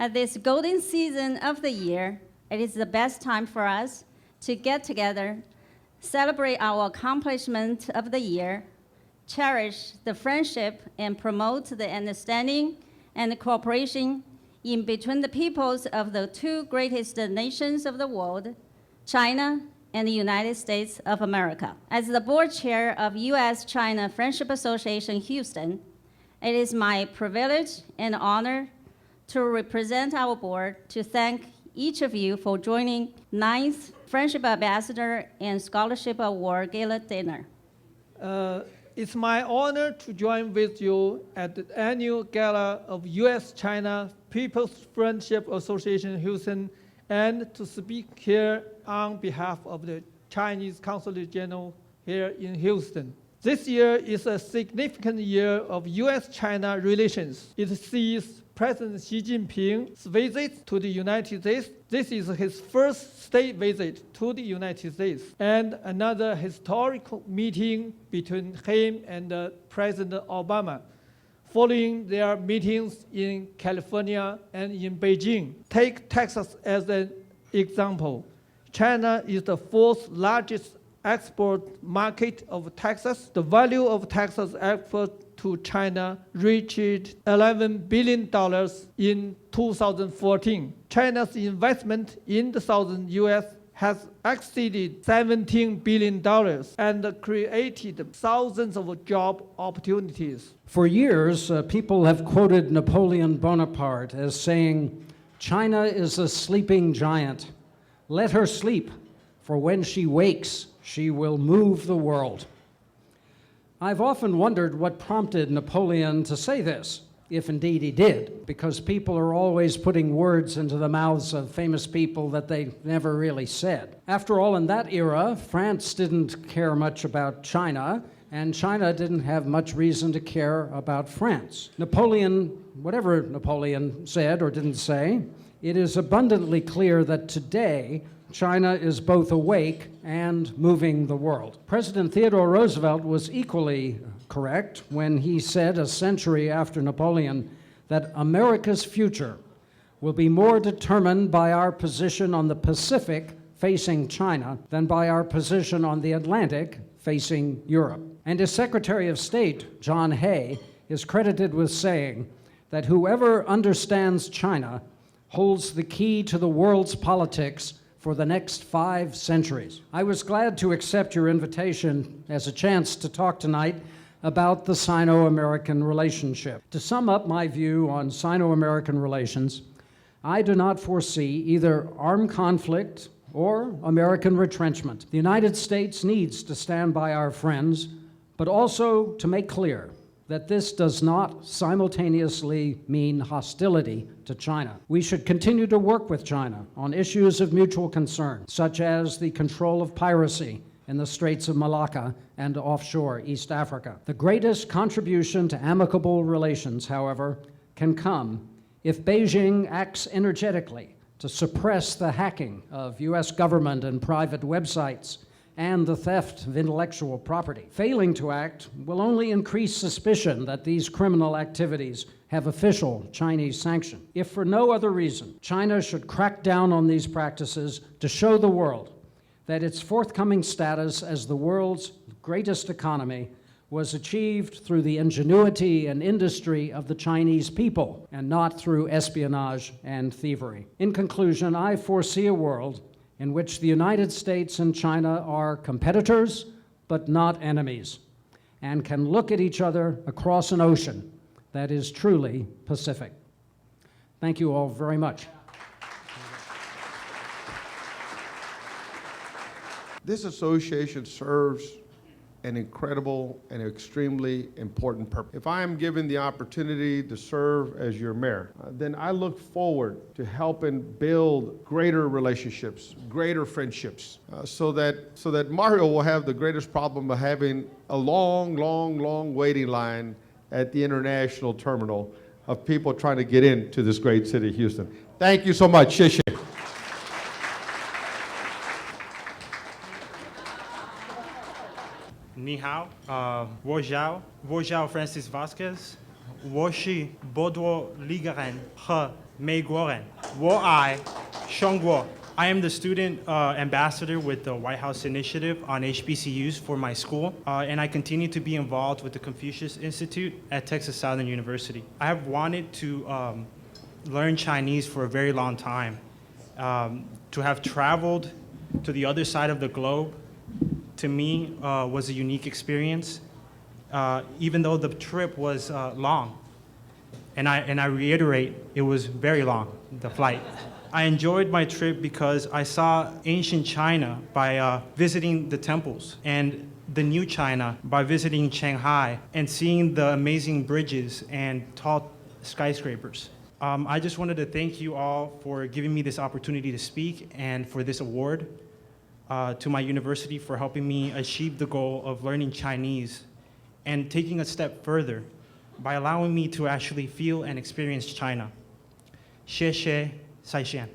At this golden season of the year, it is the best time for us to get together, celebrate our accomplishment of the year, cherish the friendship, and promote the understanding and cooperation in between the peoples of the two greatest nations of the world, China and the United States of America. As the board chair of U.S.-China Friendship Association Houston, it is my privilege and honor to represent our board to thank each of you for joining 9th Friendship Ambassador and Scholarship Award Gala dinner. It's my honor to join with you at the annual gala of U.S.-China People's Friendship Association Houston and to speak here on behalf of the Chinese Consulate General here in Houston. This year is a significant year of U.S.-China relations. It sees President Xi Jinping's visit to the United States. This is his first state visit to the United States, and another historical meeting between him and President Obama, following their meetings in California and in Beijing. Take Texas as an example. China is the fourth largest export market of Texas. The value of Texas export to China reached $11 billion in 2014. China's investment in the southern U.S. has exceeded $17 billion and created thousands of job opportunities. For years, people have quoted Napoleon Bonaparte as saying, "China is a sleeping giant. Let her sleep, for when she wakes, she will move the world." I've often wondered what prompted Napoleon to say this, if indeed he did, because people are always putting words into the mouths of famous people that they never really said. After all, in that era, France didn't care much about China, and China didn't have much reason to care about France. Napoleon, whatever Napoleon said or didn't say, it is abundantly clear that today China is both awake and moving the world. President Theodore Roosevelt was equally correct when he said a century after Napoleon that America's future will be more determined by our position on the Pacific facing China than by our position on the Atlantic facing Europe. And his Secretary of State, John Hay, is credited with saying that whoever understands China holds the key to the world's politics for the next 5 centuries. I was glad to accept your invitation as a chance to talk tonight about the Sino-American relationship. To sum up my view on Sino-American relations, I do not foresee either armed conflict or American retrenchment. The United States needs to stand by our friends, but also to make clear that this does not simultaneously mean hostility to China. We should continue to work with China on issues of mutual concern, such as the control of piracy in the Straits of Malacca and offshore East Africa. The greatest contribution to amicable relations, however, can come if Beijing acts energetically to suppress the hacking of U.S. government and private websites and the theft of intellectual property. Failing to act will only increase suspicion that these criminal activities have official Chinese sanction. If for no other reason, China should crack down on these practices to show the world that its forthcoming status as the world's greatest economy was achieved through the ingenuity and industry of the Chinese people and not through espionage and thievery. In conclusion, I foresee a world in which the United States and China are competitors, but not enemies, and can look at each other across an ocean that is truly Pacific. Thank you all very much. This association serves an incredible and extremely important purpose. If I am given the opportunity to serve as your mayor, then I look forward to helping build greater relationships, greater friendships, so that Mario will have the greatest problem of having a long waiting line at the international terminal of people trying to get into this great city of Houston. Thank you so much. 谢谢. Ni hao, wo jiao Francis Vasquez, wo shi Boduo Ligaran he 美国人，我爱中国。I am the student ambassador with the White House Initiative on HBCUs for my school, and I continue to be involved with the Confucius Institute at Texas Southern University. I have wanted to learn Chinese for a very long time. To have traveled to the other side of the globe, to me, was a unique experience, even though the trip was long. And I reiterate, it was very long, the flight. I enjoyed my trip because I saw ancient China by visiting the temples, and the new China by visiting Shanghai and seeing the amazing bridges and tall skyscrapers. I just wanted to thank you all for giving me this opportunity to speak and for this award to my university for helping me achieve the goal of learning Chinese and taking a step further by allowing me to actually feel and experience China. 谢谢，再见。